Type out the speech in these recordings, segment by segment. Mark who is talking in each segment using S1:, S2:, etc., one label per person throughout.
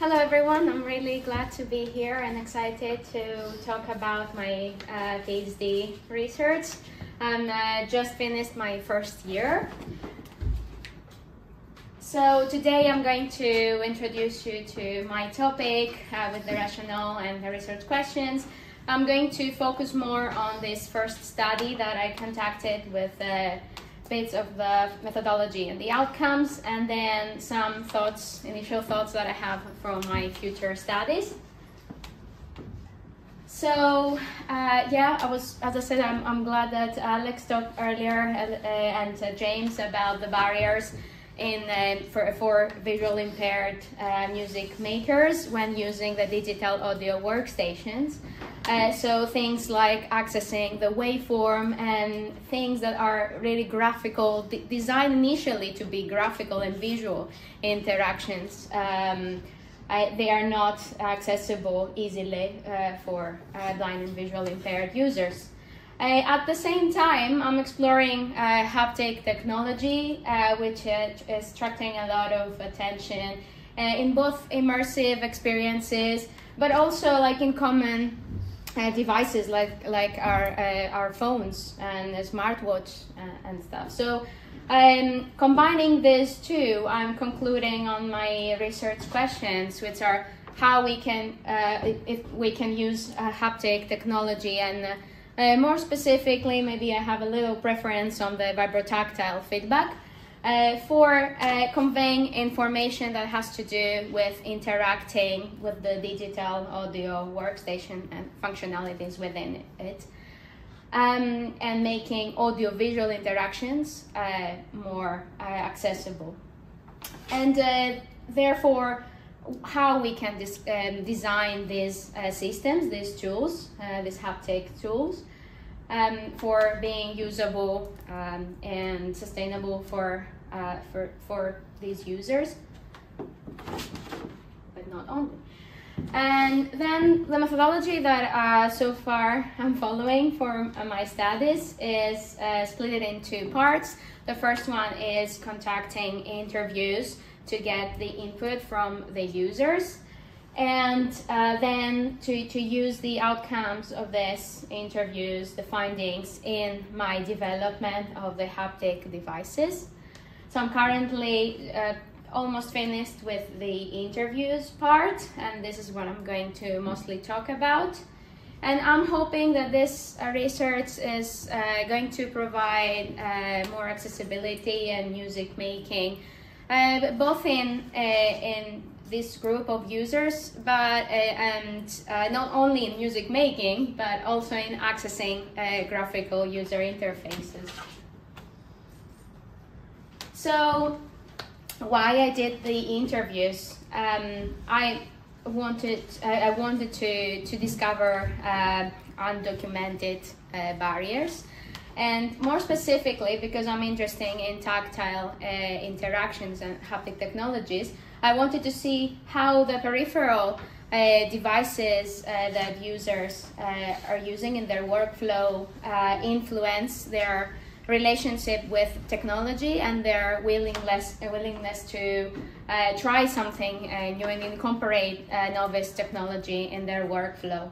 S1: Hello everyone, I'm really glad to be here and excited to talk about my PhD research. I'm just finished my first year. So today I'm going to introduce you to my topic with the rationale and the research questions. I'm going to focus more on this first study that I conducted with bits of the methodology and the outcomes, and then some thoughts, initial thoughts that I have from my future studies. So as I said, I'm glad that Alex talked earlier and James about the barriers for visual impaired music makers when using the digital audio workstations. So things like accessing the waveform and things that are really graphical, designed initially to be graphical and visual interactions. They are not accessible easily for blind and visual impaired users. At the same time, I'm exploring haptic technology, which is attracting a lot of attention in both immersive experiences, but also like in common devices like our phones and a smartwatch and stuff. So combining these two, I'm concluding on my research questions, which are how we can, if we can use haptic technology, and more specifically, maybe I have a little preference on the Vibrotactile feedback for conveying information that has to do with interacting with the digital audio workstation and functionalities within it, and making audio-visual interactions more accessible. And therefore, how we can design these systems, these tools, these haptic tools, for being usable and sustainable for these users, but not only. And then the methodology that so far I'm following for my studies is split it in two parts. The first one is conducting interviews to get the input from the users, and then to use the outcomes of these interviews, the findings, in my development of the haptic devices. So I'm currently almost finished with the interviews part, and this is what I'm going to mostly talk about. And I'm hoping that this research is going to provide more accessibility and music making, both in this group of users, but not only in music making, but also in accessing graphical user interfaces. So, why I did the interviews? I wanted to discover undocumented barriers. And more specifically, because I'm interested in tactile interactions and haptic technologies, I wanted to see how the peripheral devices that users are using in their workflow influence their relationship with technology and their willingness to try something new and incorporate novice technology in their workflow.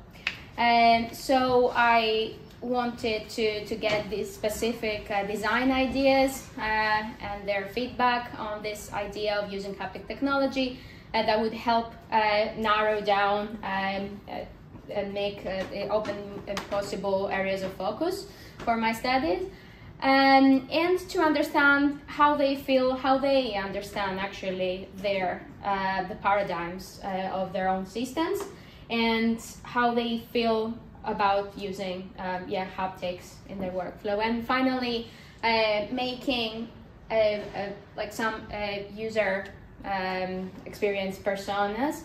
S1: And so I wanted to get these specific design ideas and their feedback on this idea of using haptic technology that would help narrow down and make open possible areas of focus for my studies, and to understand how they feel, how they understand actually their the paradigms of their own systems, and how they feel about using haptics in their workflow. And finally, making like some user experience personas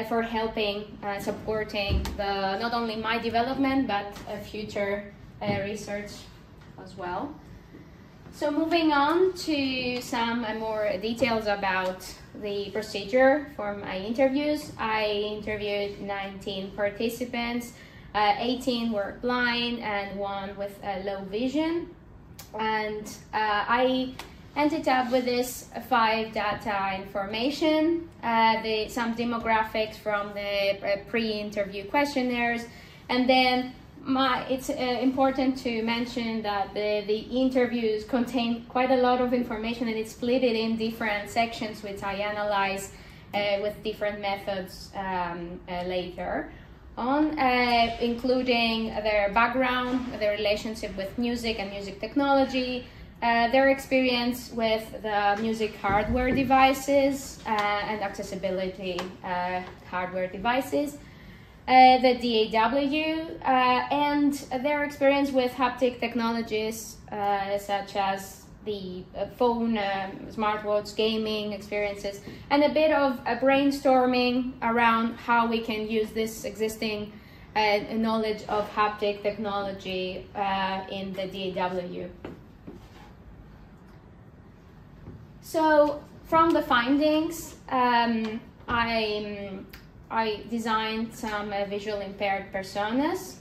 S1: for helping supporting not only my development but future research as well. So moving on to some more details about the procedure for my interviews. I interviewed 19 participants. 18 were blind and 1 with low vision, and I ended up with this 5 data information, some demographics from the pre-interview questionnaires, and then it's important to mention that the interviews contain quite a lot of information, and it's split it in different sections, which I analyze with different methods later on, including their background, their relationship with music and music technology, their experience with the music hardware devices and accessibility hardware devices, the DAW, and their experience with haptic technologies such as the phone, smartwatch, gaming experiences, and a bit of a brainstorming around how we can use this existing knowledge of haptic technology in the DAW. So from the findings, I designed some visual impaired personas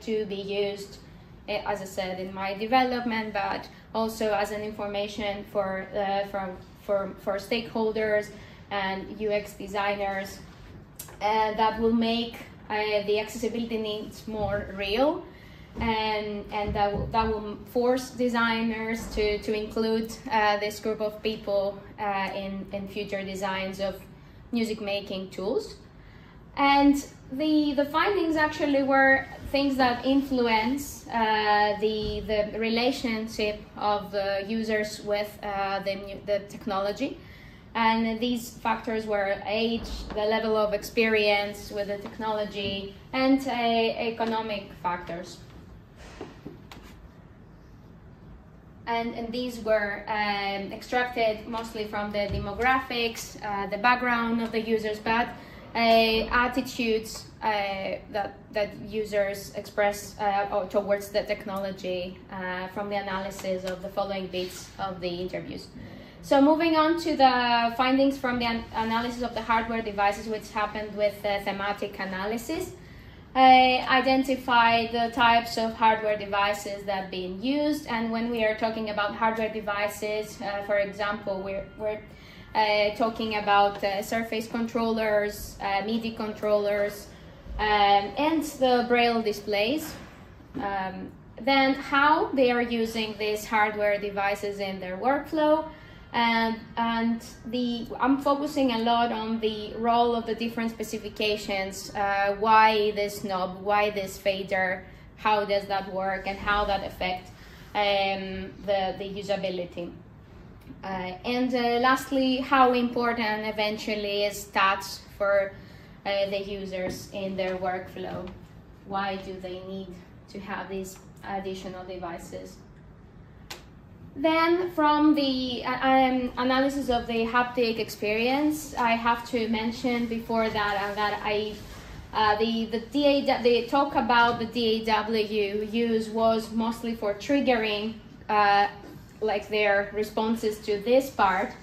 S1: to be used, as I said, in my development, but also as an information for stakeholders and UX designers that will make the accessibility needs more real, and that will force designers to include this group of people in future designs of music making tools. And the findings actually were things that influence the relationship of the users with the technology. And these factors were age, the level of experience with the technology, and economic factors. And these were extracted mostly from the demographics, the background of the users, but attitudes that users express towards the technology from the analysis of the following bits of the interviews. So moving on to the findings from the analysis of the hardware devices, which happened with thematic analysis. Identify the types of hardware devices that are being used, and when we are talking about hardware devices, for example, we're talking about surface controllers, MIDI controllers, and the Braille displays. Then how they are using these hardware devices in their workflow, and I'm focusing a lot on the role of the different specifications. Why this knob? Why this fader? How does that work? And how that affects the usability? And lastly, how important eventually is touch for the users in their workflow? Why do they need to have these additional devices? Then from the analysis of the haptic experience, I have to mention before that the talk about the DAW use was mostly for triggering like their responses to this part.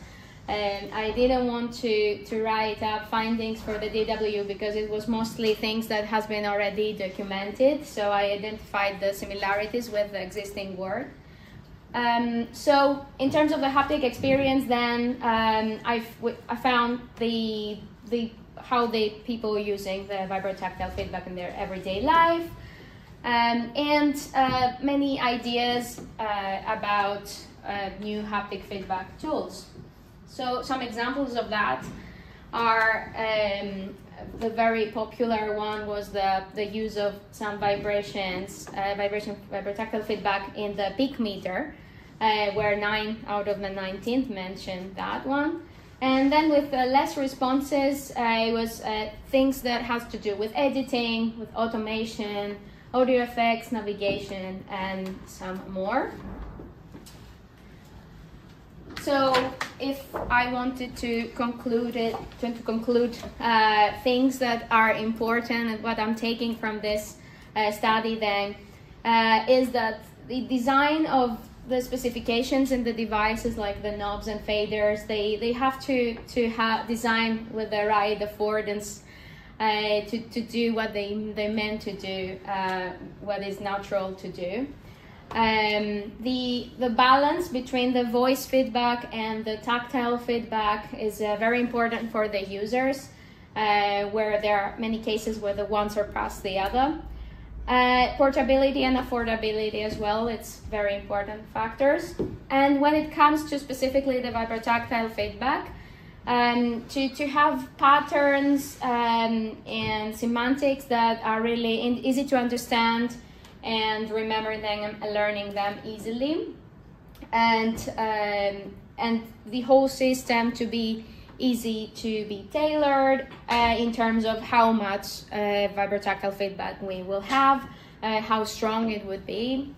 S1: And I didn't want to write up findings for the DAW because it was mostly things that has been already documented. So I identified the similarities with the existing work. So in terms of the haptic experience, then I found how the people using the Vibrotactile feedback in their everyday life, and many ideas about new haptic feedback tools. So some examples of that are the very popular one was the use of some vibrotactile feedback in the peak meter, where 9 out of the 19th mentioned that one. And then with less responses, it was things that has to do with editing, with automation, audio effects, navigation, and some more. So if I wanted to conclude things that are important and what I'm taking from this study then is that the design of the specifications in the devices like the knobs and faders, they have to have design with the right affordance to do what they meant to do, what is natural to do. The balance between the voice feedback and the tactile feedback is very important for the users, where there are many cases where the one surpass the other. Portability and affordability as well, it's very important factors. And when it comes to specifically the Vibrotactile feedback, to have patterns and semantics that are really easy to understand and remembering them and learning them easily, and the whole system to be easy to be tailored in terms of how much Vibrotactile feedback we will have, how strong it would be.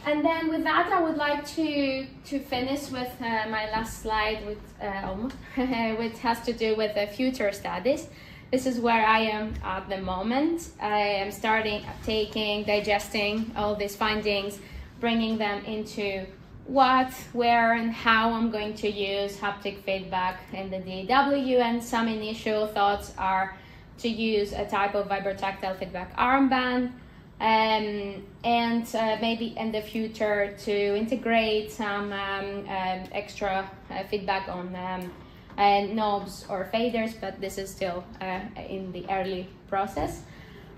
S1: And then with that, I would like to finish with my last slide, with which has to do with the future studies. This is where I am at the moment. I am digesting all these findings, bringing them into what, where, and how I'm going to use haptic feedback in the DAW, and some initial thoughts are to use a type of Vibrotactile feedback armband, and maybe in the future to integrate some extra feedback on knobs or faders, but this is still in the early process.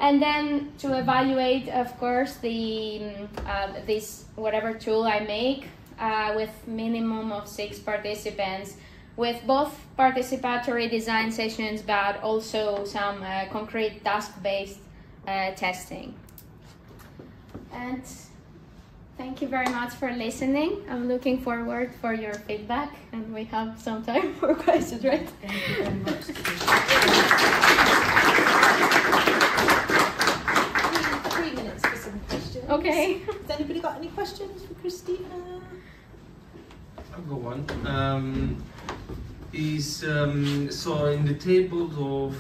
S1: And then to evaluate, of course, this whatever tool I make with minimum of 6 participants, with both participatory design sessions, but also some concrete task-based testing. And thank you very much for listening. I'm looking forward for your feedback, and we have some time for questions, right?
S2: Thank you very much. 3 minutes for some questions.
S1: Okay.
S2: Has anybody got any questions for Christina?
S3: I've got one. So in the tables of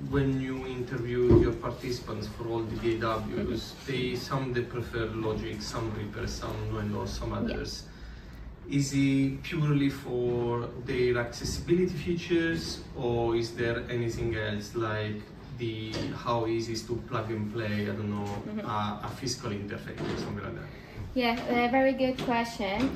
S3: when you interview your participants for all the DAWs, some they prefer Logic, some Reaper, some Nuendo, some others. Yeah. Is it purely for their accessibility features, or is there anything else like how easy is to plug and play? I don't know, a physical interface or something like that.
S1: Yeah, a very good question.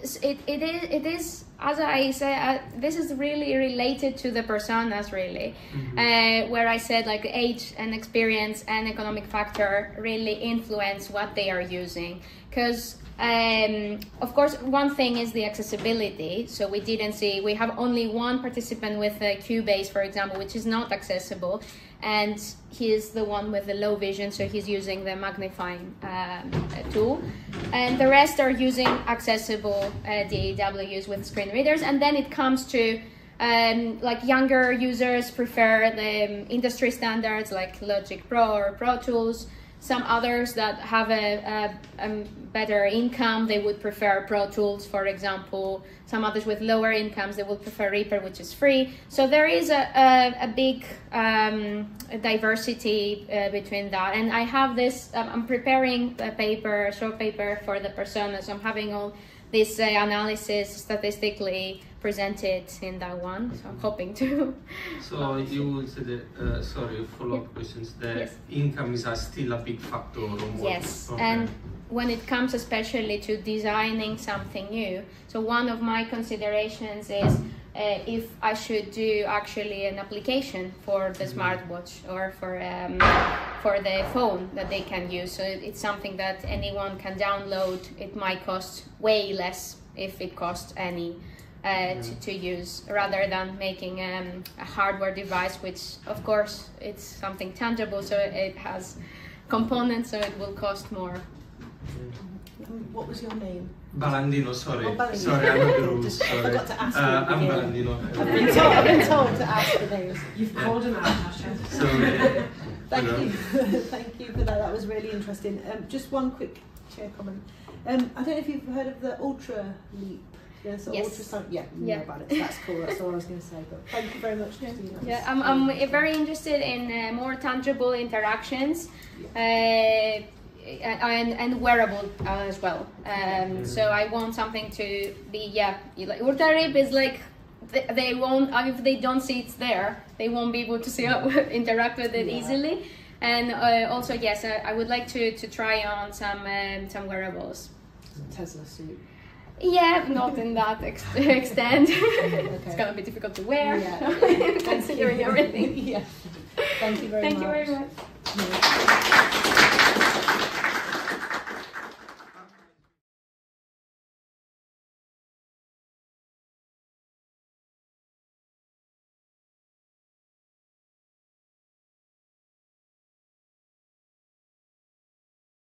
S1: It is, as I said, this is really related to the personas, really, where I said like age and experience and economic factor really influence what they are using. Because, of course, one thing is the accessibility. So we have only one participant with a Cubase, for example, which is not accessible. And he is the one with the low vision, so he's using the magnifying tool. And the rest are using accessible DAWs with screen readers. And then it comes to like younger users prefer the industry standards like Logic Pro or Pro Tools. Some others that have a better income, they would prefer Pro Tools, for example. Some others with lower incomes, they would prefer Reaper, which is free. So there is a big diversity between that. And I have this, I'm preparing a short paper for the personas. I'm having all this analysis statistically presented in that one, so I'm hoping to.
S3: So you would say that, sorry, follow-up questions, that income is still a big factor on what?
S1: Yes, okay. And when it comes especially to designing something new, so one of my considerations is if I should do actually an application for the smartwatch or for the phone that they can use. So it's something that anyone can download. It might cost way less if it costs any to use, rather than making a hardware device, which of course it's something tangible, so it has components, so it will cost more.
S2: What was your name?
S3: Balandino, sorry.
S2: Oh, Balandino.
S3: Sorry, I know the rules.
S2: I forgot to ask you.
S3: I'm Balandino.
S2: I've been told to ask the names.
S4: You've called him out, Tasha.
S3: So,
S2: thank you. Thank you for that. That was really interesting. Just one quick chair comment. I don't know if you've heard of the Ultra Leap. Yes. Ultrasound. Yeah, you know about it. That's cool. That's all I was going to say. But thank you very much, Christina.
S1: Yeah, I'm very interested in more tangible interactions. And wearable as well. So I want something to be, like Ultra Leap is like, they won't, if they don't see it's there, they won't be able to see interact with it easily. And also, yes, I would like to try on some wearables.
S2: Tesla suit.
S1: Yeah, not in that extent.
S2: Okay.
S1: It's gonna be difficult to wear,
S2: Yeah.
S1: considering everything.
S2: Yeah. Thank you very much.
S1: Thank you very much.